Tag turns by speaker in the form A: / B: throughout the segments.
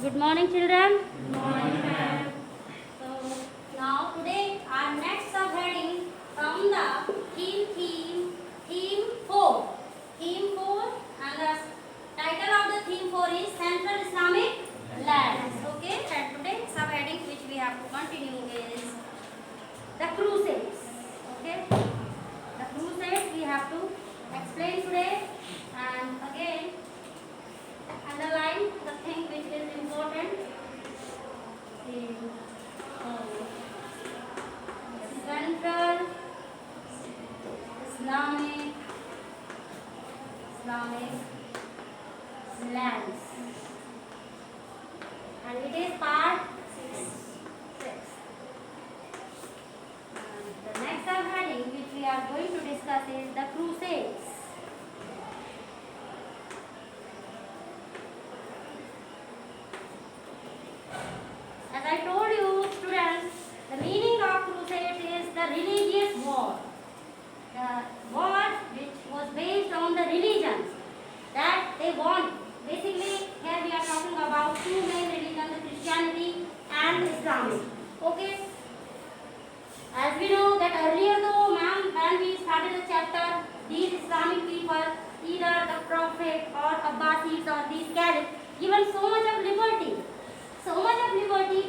A: Good morning, children.
B: Good morning, ma'am.
A: So now today our next subheading from the theme 4. Theme 4 and the title of the theme 4 is Central Islamic Lands. Okay, and today subheading which we have to continue is the Crusades. Okay, the Crusades we have to explain today, and again underline the thing which is important in Central Islamic lands, and it is part 6. And the next subheading which we are going to discuss is the Crusades. As I told you, students, the meaning of crusade is the religious war. The war which was based on the religions that they want. Basically, here we are talking about two main religions, Christianity and Islam. Okay. As we know that earlier though, ma'am, when we started the chapter, these Islamic people, either the Prophet or Abbasids or these caliphs, given so much of liberty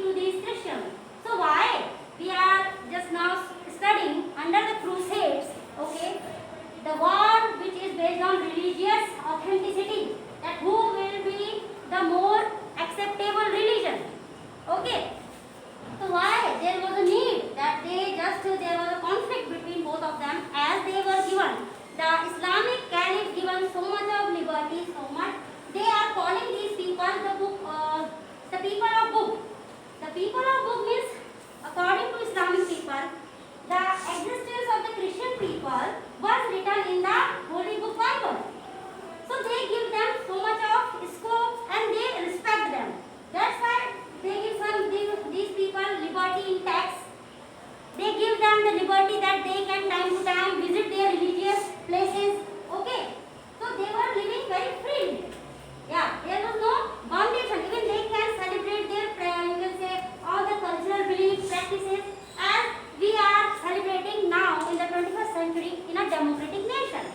A: to these Christians. So why we are just now studying under the Crusades, okay, the war which is based on religious authenticity, that who will be the more acceptable religion, okay. So why there was a need that there was a conflict between both of them, as they were given the Islamic caliph given so much of liberty, so much they are calling these people the people of book. The people of book means, according to Islamic people, the existence of the Christian people was written in the Holy Book Bible. So they give them so much of scope and they respect them. That's why they give these people liberty in tax. They give them the liberty that they can time to time visit their religious places. Okay. So they were living very freely. Yeah, there was no foundation. Even they can celebrate their you can say all the cultural beliefs, practices, as we are celebrating now in the 21st century in a democratic nation.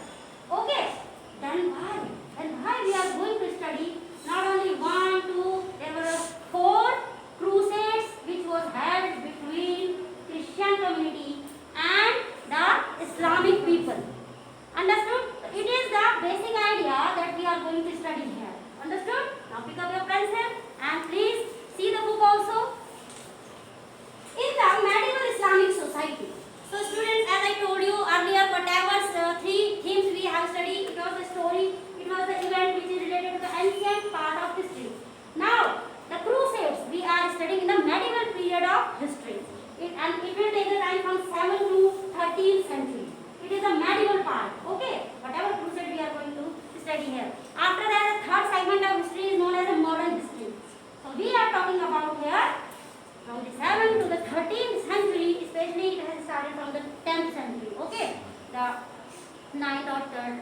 A: Okay. Then why we are going to study not only one, two, there were 4 crusades which was held between Christian community and the Islamic people. Understood? It is the basic idea that we are going to study here. Understood? Now pick up your pencil and please see the book also. In the medieval Islamic society. So students, as I told you earlier, whatever 3 themes we have studied, it was a story, it was an event which is related to the ancient part of history. Now, the Crusades, we are studying in the medieval period of history. And it will take the time from 7th to 13th century. It is a medieval part. Okay, whatever crusade we are going to study here. After that, the third segment of history is known as a modern history. So we are talking about here from the 7th to the 13th century, especially it has started from the 10th century. Okay, the 9th or 3rd,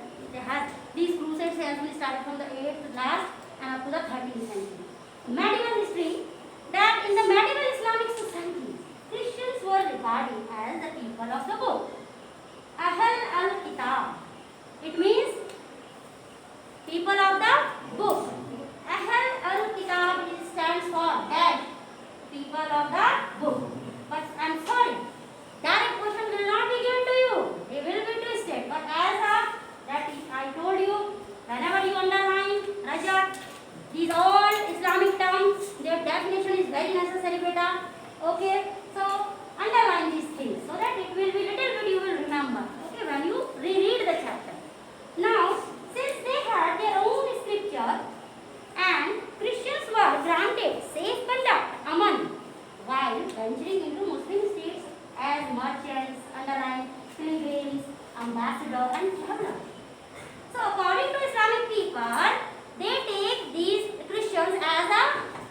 A: these crusades has been started from the 8th last and up to the 13th century. Medieval history, that in the medieval Islamic society, Christians were regarded as the people of the book. Ahl al-Kitab. It means people of the book. Ahl al-Kitab stands for dash, people of the book. But I'm sorry, direct question will not be given to you. They will be twisted. But as of that I told you, whenever you underline Rajat, these all Islamic terms, their definition is very necessary, beta. Okay, so underline these things so that it will be little bit you will remember. Okay, when you reread the chapter. Now, since they had their own scripture and Christians were granted safe conduct among while venturing into Muslim states as merchants, underline, pilgrims, ambassador and traveler. So according to Islamic people, they take these Christians as a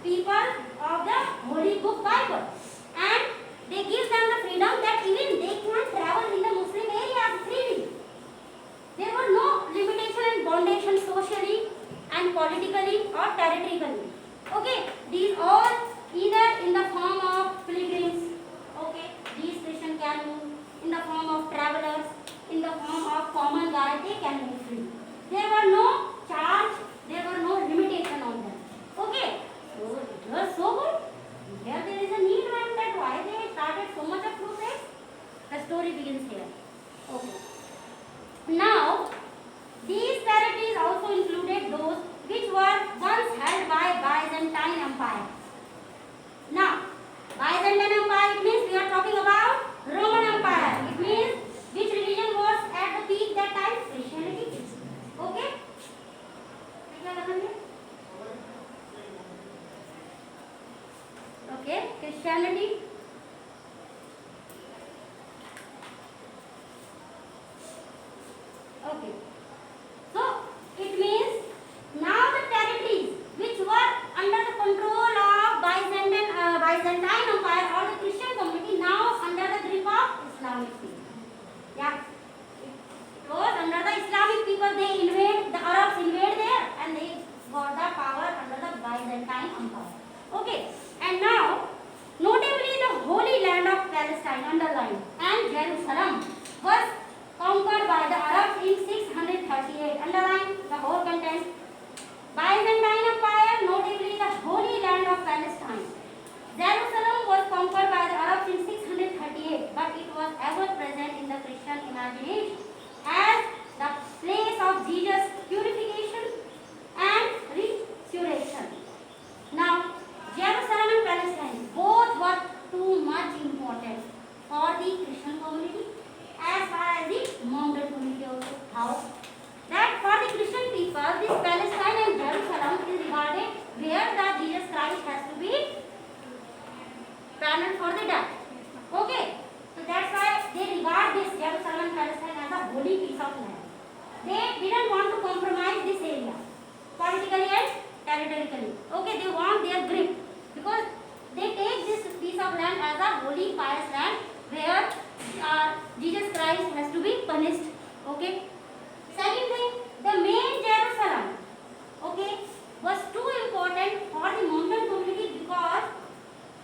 A: people of the Holy Book Bible, and they give them the freedom that even they can travel in the Muslim areas freely. There were no limitation and foundation socially and politically or territorially. Okay, these Okay, Christianity. Okay. So it means now the territories which were under the control of Byzantine Empire or the Christian community now under the grip of Islamic people. Yeah. It was under the Islamic people. The Arabs invade there and they got the power under the Byzantine Empire. Okay. And now notably the Holy Land of Palestine underlined and Jerusalem was conquered by the Arabs in 638. Underline the whole content. Byzantine Empire, notably the Holy Land of Palestine. Jerusalem was conquered by the Arabs in 638, but it was ever present in the Christian imagination as the place of Jesus' purification and resurrection. Now, Jerusalem and Palestine both were too much important for the Christian community as far as the mountain community also. How? That for the Christian people, this Palestine and Jerusalem is regarded where the Jesus Christ has to be paneled for the death. Okay, so that's why they regard this Jerusalem and Palestine as a holy piece of land. They didn't want to compromise this area politically and territorially. Okay, they want their grip because they take this piece of land as a holy pious land where Jesus Christ has to be punished. Okay. Second thing, the main Jerusalem, okay, was too important for the mountain community because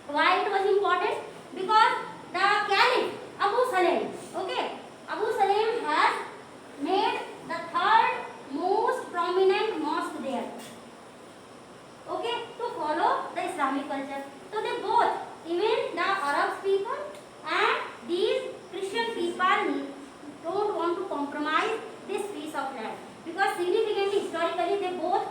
A: why it was important? Because the Caliph Abu Salim, okay, Abu Salim has made the third most prominent mosque there. Okay, to follow the Islamic culture. So they both, even the Arab people and these Christian people don't want to compromise this piece of land because significantly historically they both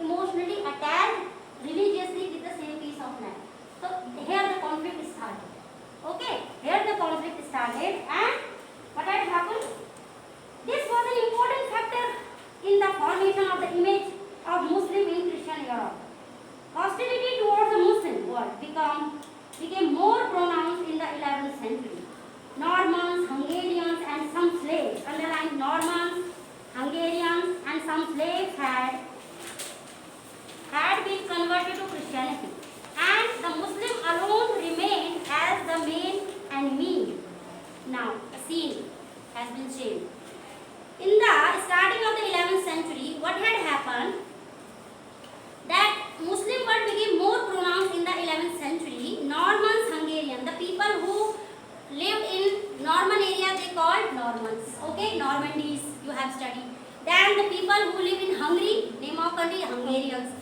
A: emotionally attached religiously with the same piece of land. So here the conflict started. Okay, here the conflict started and what had happened? This was an important factor in the formation of the image of Muslim in Christian Europe. Hostility towards the Muslim world became more pronounced in the 11th century. Normans, Hungarians and some slaves, underline Normans, Hungarians and some slaves had been converted to Christianity and the Muslim alone remained as the main enemy. Now, a scene has been changed. In the starting of the 11th century, what had happened? That Muslim world became more pronounced in the 11th century. Normans, Hungarians, the people who lived in Norman area, they called Normans. Okay, Normandies you have studied. Then the people who live in Hungary, name of country, Hungarians.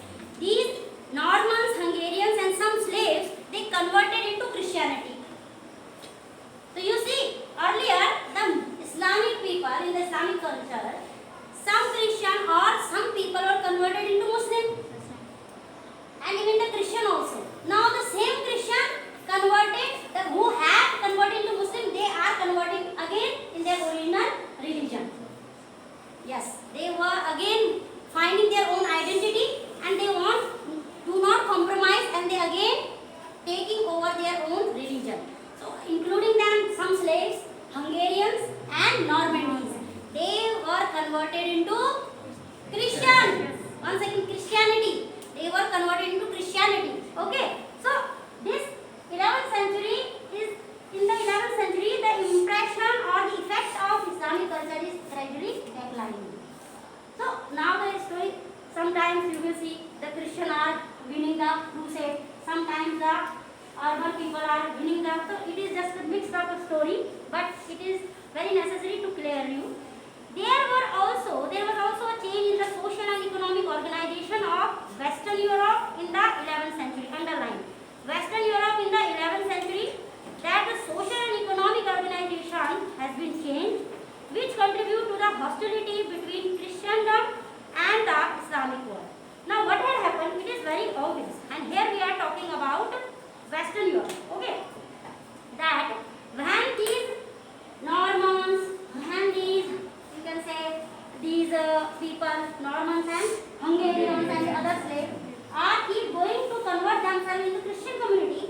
A: These Normans, Hungarians and some slaves, they converted into Christianity. So you see, earlier the Islamic people in the Islamic culture, some Christian or some people were converted into Muslim. And even the Christian also. Now the same Christian who have converted into Muslim, they are converting again in their original religion. Yes, they were again finding their own identity and they do not compromise and they again taking over their own religion. So including them some slaves, Hungarians and Normandis. They were converted into Christian. Once again Christianity. They were converted into Christianity. Okay. So this 11th century is in the 11th century the impression or the effect of Islamic culture is gradually declining. So now the story, sometimes you will see the Christian are winning the crusade, sometimes the urban people are winning the, so it is just a mixed up story, but it is very necessary to clear you. There was also a change in the social and economic organization of Western Europe in the 11th century. Underline Western Europe in the 11th century, that the social and economic organization has been changed, which contribute to the hostility between Christendom and the Islamic world. Now what had happened? It is very obvious, and here we are talking about Western Europe. Okay, that when these Normans, when these, you can say these people, Normans and Hungarians and other slaves are keep going to convert themselves into Christian community,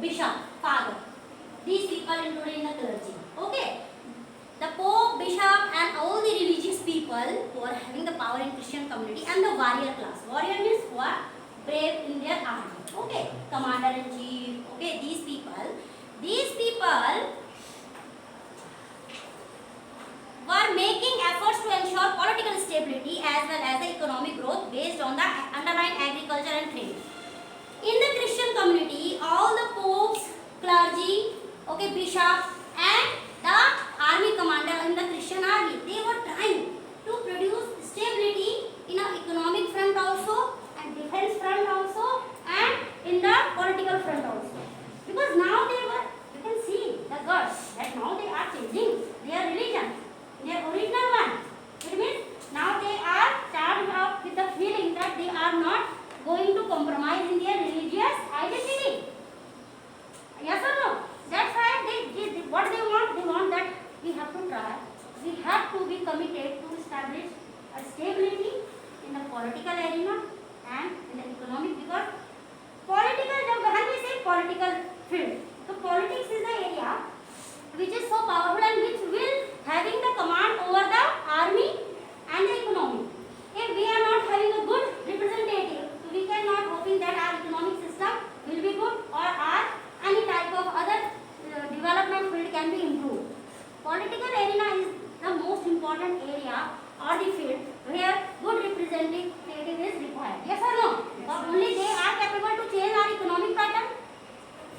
A: bishop, father. These people included in the clergy. Okay. The Pope, bishop and all the religious people who are having the power in Christian community, and the warrior class. Warrior means who are brave in their army. Okay. Commander in chief. Okay. These people were making efforts to ensure political stability as well as the economic growth based on the underlying agriculture and trade. In the Christian community, all the popes, clergy, okay, bishop and the army commander in the Christian army, they were trying to produce stability in an economic front also, and defense front also, and in the political front also. Because now you can see the gods that now they are changing their religion, their original one. It means now they are charged up with the feeling that they are not going to compromise in their religious identity. Yes or no? That's why what they want that we have to try. We have to be committed to establish a stability in the political arena and in the economic, because when we say political field, so politics is the area which is so powerful and which will having the command over the army and the economy. If we are not having a good representative, so we cannot hoping that our economic system will be good or our any type of other development field can be improved. Political arena is the most important area or the field where good representative is required. Yes or no? Because only they are capable to change our economic pattern.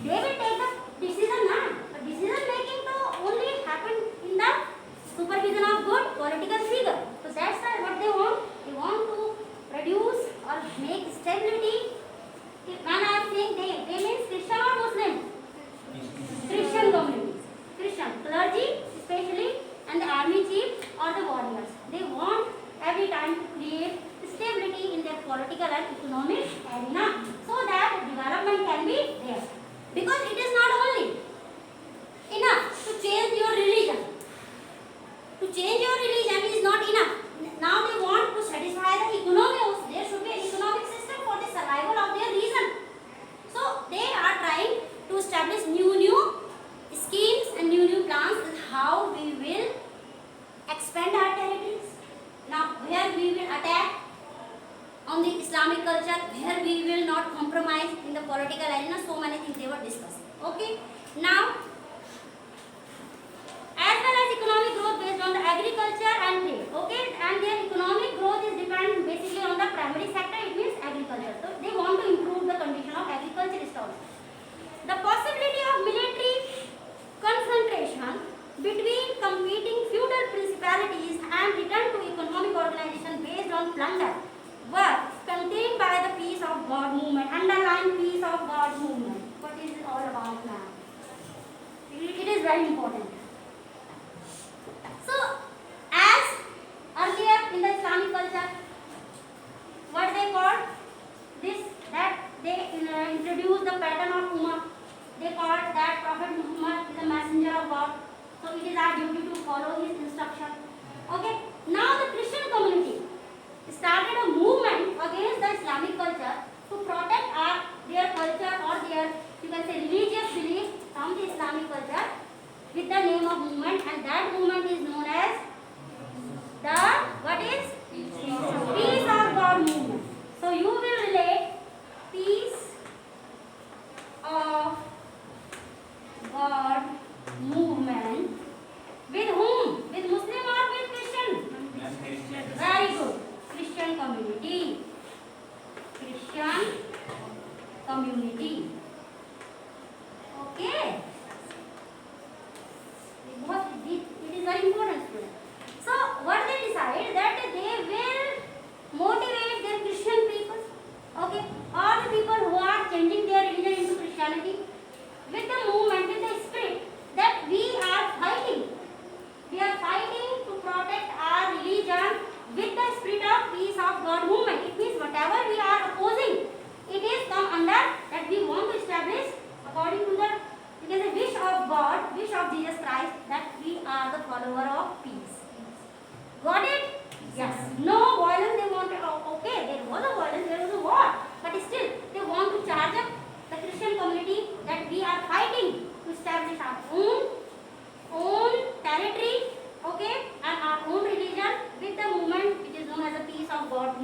A: They will take the decision now. The decision making to only happen in the supervision of good political figure. So that's why what they want. They want to produce or make stability. When I am saying they means Christian or Muslim? Christian communities. Christian clergy especially, and the army chief or the warriors. They want every time to create stability in their political and economic arena so that development can be there. Because it is not only enough to change your religion. To change your religion is not enough. Now they want to satisfy the economy also. There should be an economic system for the survival of their region. So they are trying to establish new schemes and new plans on how we will expand our territories. Now where we will attack on the Islamic culture, where we will not compromise in the political arena. So many things they were discussing. Okay. Now as well as economic growth based on the agriculture and trade. Okay, and their economic growth is dependent basically on the primary sector. It means agriculture. So they want to improve the condition of agriculturist also. The possibility of military confrontation between competing feudal principalities and return to economic organization based on plunder were contained by the peace of God movement. Underline peace of God movement. What is it all about now? It is very important. So, as earlier in the Islamic culture, what they called this, that they introduced the pattern of Ummah. They called that Prophet Muhammad is a messenger of God. So it is our duty to follow his instruction. Okay. Now the Christian community started a movement against the Islamic culture to protect their culture or their, you can say, religious belief from the Islamic culture with the name of movement, and that movement is known as the Peace of God movement. So you will relate Peace of God movement with whom? With Muslim or with Christian? Very good. Christian community. Christian community. Okay. It is very important, student. So what they decide that they will motivate their Christian people, okay, all the people who are changing their religion into Christianity, with the movement, with the spirit that we are fighting. We are fighting to protect our religion with the spirit of Peace of God movement. It means whatever we are opposing, it is come under that we want to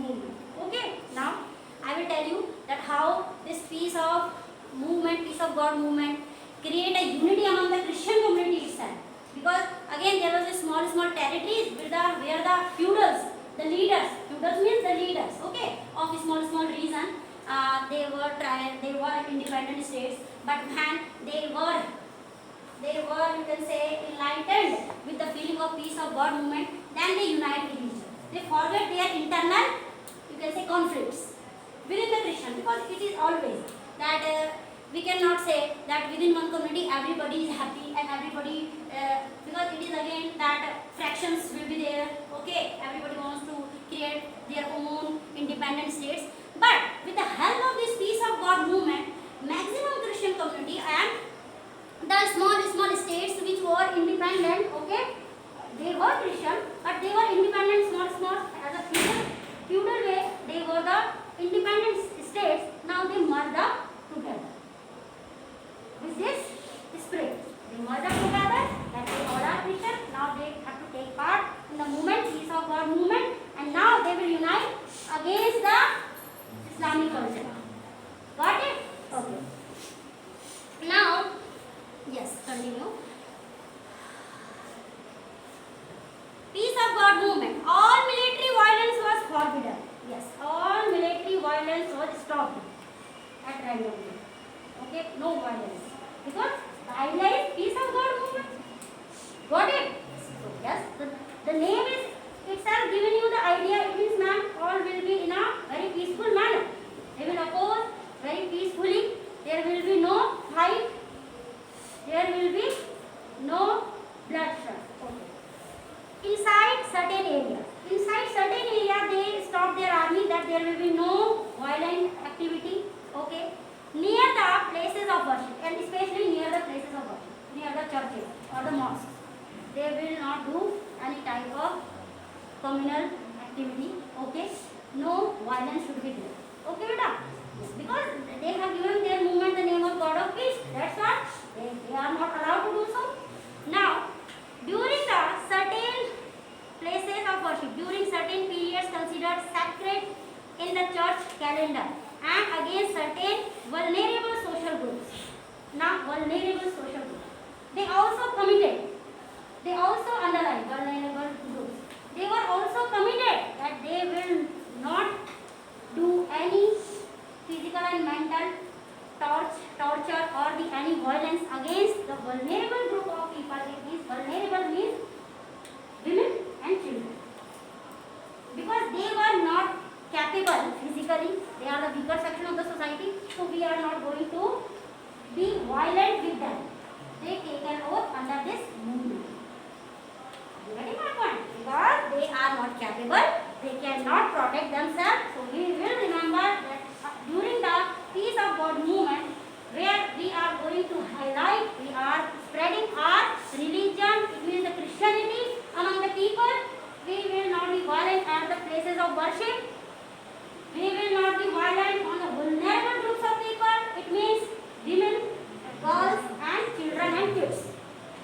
A: movement. Okay, now I will tell you that how this peace of movement, peace of God movement, create a unity among the Christian community itself. Because again there was a small territories where the feudals, the leaders, feudals means the leaders, okay, of a small region. They were independent states, but man, they were, you can say, enlightened with the feeling of peace of God movement. Then they unite with each other. They forget their internal, you can say, conflicts within the Christian, because it is always that we cannot say that within one community everybody is happy and everybody, because it is again that fractions will be there. Okay, everybody wants to create their own independent states. But with the help of this peace of God movement, maximum Christian community and the small states which were independent, okay, they were Christian, but they were independent, small as a feudal way. They were the independent states. Now they merged up together with this spirit. They merged up together, that they all are Christian. Now they have to take part in the movement, peace of God movement, and now they will unite against the Islamic culture. Got it? Okay. Now, yes, continue. Peace of God movement. All military violence was forbidden. Yes, all military violence was stopped at random. Okay, no violence. Because the idea is peace of God movement. Got it? So, yes, the name is itself giving you the idea. It means, man, all will be in a very peaceful manner. They will oppose very peacefully. There will be no fight. There will be no bloodshed. Okay. Inside certain areas, they stop their army, that there will be no violent activity. Okay. Near the places of worship, and especially near the places of worship, near the churches or the mosques, they will not do any type of communal activity. Okay. No violence should be there. Okay, beta? Yes, because they have given their movement the name of God of peace. That's why they are not allowed to do so. Now, during the certain places of worship, during certain periods considered sacred in the church calendar, and against certain vulnerable social groups. Now, vulnerable social groups. They also committed. They also underline vulnerable groups. They were also committed that they will not do any physical and mental torture or any violence against the vulnerable group of people. It means vulnerable means women and children, because they were not capable physically. They are the weaker section of the society, so we are not going to be violent with them. They take an oath under this movement. You getting my point? Because they are not capable, they cannot protect themselves. So we will remember that during the peace of God movement, where we are going to highlight, we are spreading our religion, it means the Christianity among the people. We will not be violent at the places of worship. We will not be violent on the vulnerable groups of people. It means women, girls and children and kids.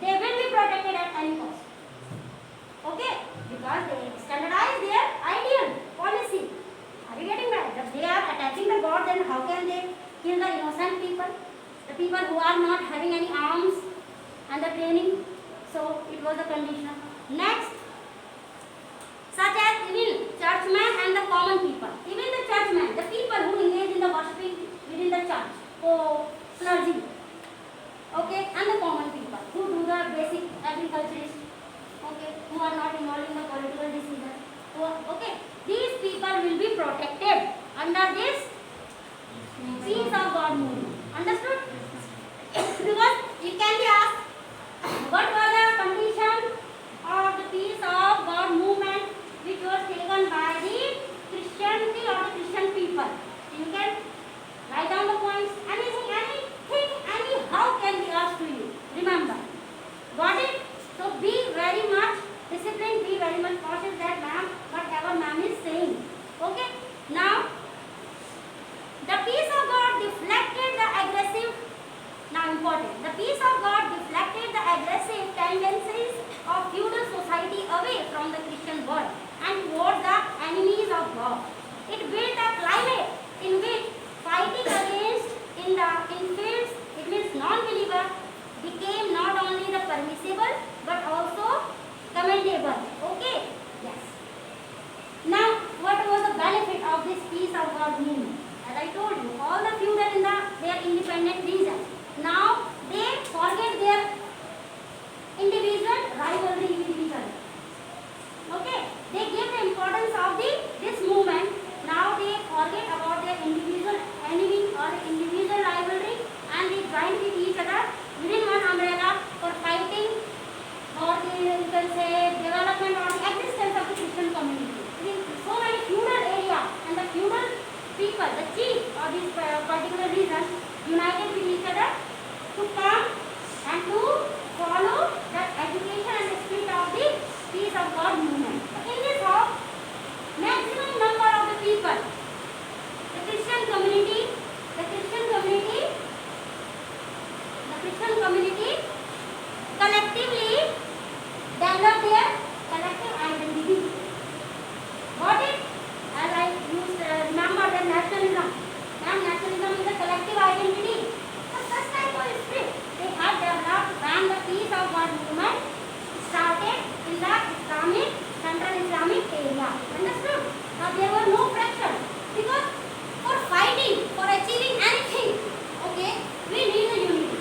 A: They will be protected at any cost. Okay? Because they standardize their ideal policy. Are you getting that? If they are attacking the God, then how can they kill the innocent people? The people who are not having any arms and the training. So it was a condition. Next, such as even churchmen and the common people. Even the churchmen, the people who engage in the worshipping within the church, or clergy, okay, and the common people who do the basic agriculturist, okay, who are not involved in the political decisions. Okay, these people will be protected under this peace of God movement. Understood? Because it can be asked, what was the condition of the peace of God movement which was taken by the Christian united with each other to come and to follow the education and the spirit of the peace of God movement. In this house, maximum number of the people, the Christian community collectively develop their collective identity. Got it? As I used, remember the nationalism. Now nationalism is a collective identity. So such type of spirit they had developed when the peace of God movement started in the Islamic, Central Islamic area. Understood? Now there were no fracture because for fighting, for achieving anything, okay, we need the unity.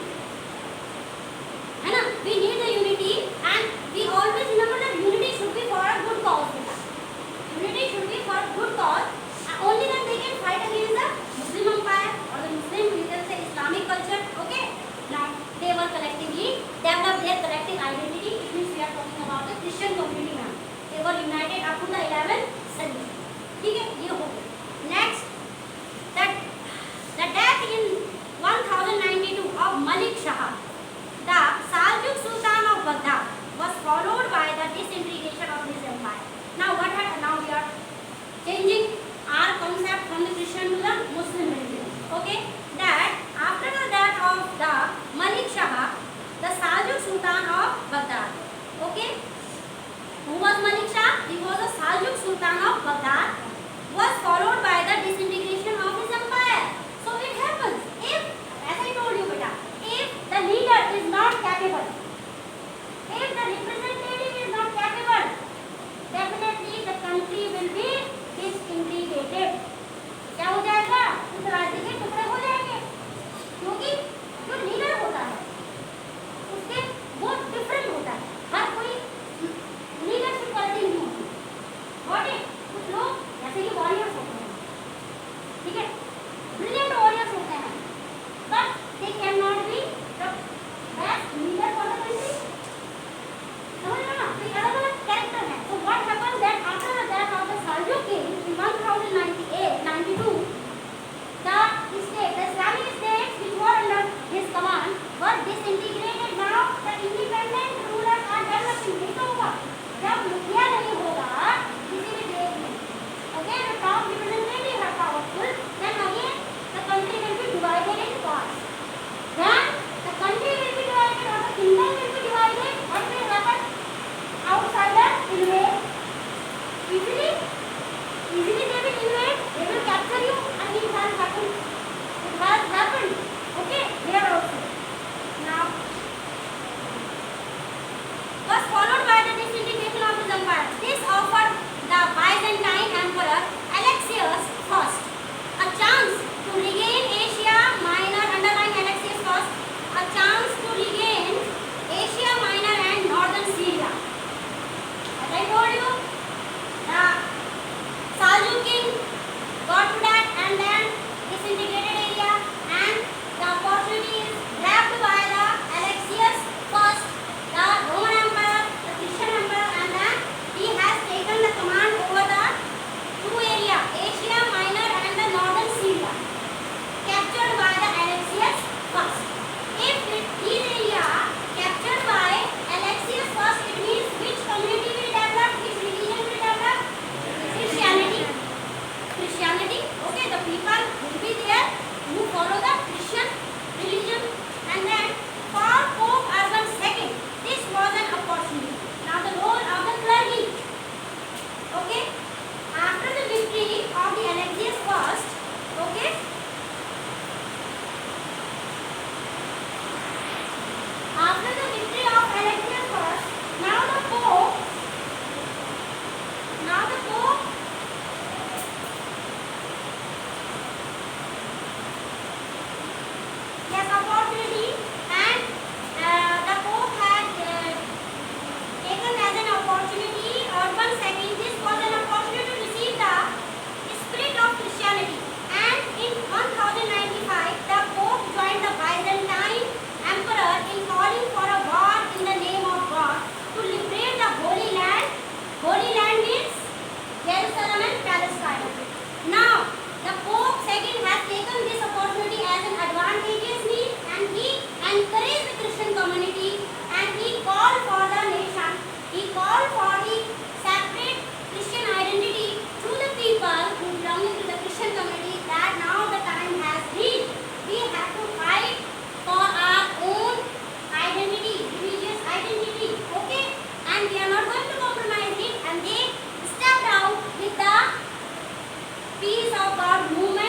A: We need the unity, and we always remember that unity should be for a good cause. Unity should be for a good cause. Only then they can fight against the Muslim empire or the Muslim, you can say Islamic culture. Okay. Now they were collectively developed their collective identity. It means we are talking about the Christian community now. They were united up to the 11th century. Okay. ये हो गया. Next, that the death in 1092 of Malik Shah, the Seljuk Sultan of Baghdad, was followed by the disintegration of his empire. Now what happened? Now we are changing our concept from the Christian to the Muslim religion. Okay? That after the death of the Malik Shah, the Seljuk Sultan of Baghdad. Okay? Who was Malik Shah? He was the Seljuk Sultan of Baghdad. Was followed by the disintegration of his empire. So it happens. If, as I told you, beta, if the leader is not capable, if the representative is not capable, definitely the country will be disintegrated. क्या हो जाएगा? उस राज्य के टुकड़े हो जाएंगे, क्योंकि जो लीडर होता है उसके वो डिफरेंट होता है. हर कोई लीडरशिप क्वालिटी नहीं होती. Got it? कुछ लोग जैसे कि वॉरियर्स होते हैं, ठीक है, ब्रिलियंट वॉरियर्स होते हैं, but they cannot be the best leader for the country. समझ रहे हो ना? तो अलग अलग कैरेक्टर है. So what happened that after the death of the Seljuk king in 1092, the Islamic states which were under his command were disintegrated. Now the independent rulers are developing. नहीं तो होगा जब मुखिया नहीं होगा किसी भी देश में. Okay, the top representative are powerful. Then again the country will be divided in parts. Then the country will be divided or the kingdom will be divided. What will happen? Outsiders invade. Easily they will invade. They will capture you, and it has happened. It has happened. Okay, here also. Now, was followed by the disintegration of his empire. This offered the Byzantine emperor Alexius I a chance to regain Asia Minor. Underline Alexius I, a chance to regain Asia Minor and northern Syria. As I told you, the Seljuk king got to that and then disintegrated area, and the opportunity is grabbed by the Alexius I, the Roman emperor, the Christian emperor, and then he has taken the command over the two areas, Asia Minor and the northern Syria, captured by the Alexius I. If this area captured by Alexius I, it means which community will develop, which religion will develop? Christianity. Okay, the people will be there who follow the Christian religion. And then for Pope Urban II, this was an opportunity. Now the role of the clergy. Okay, after the victory of the Alexius I, okay, after the victory of Alexius I, now the Pope of our movement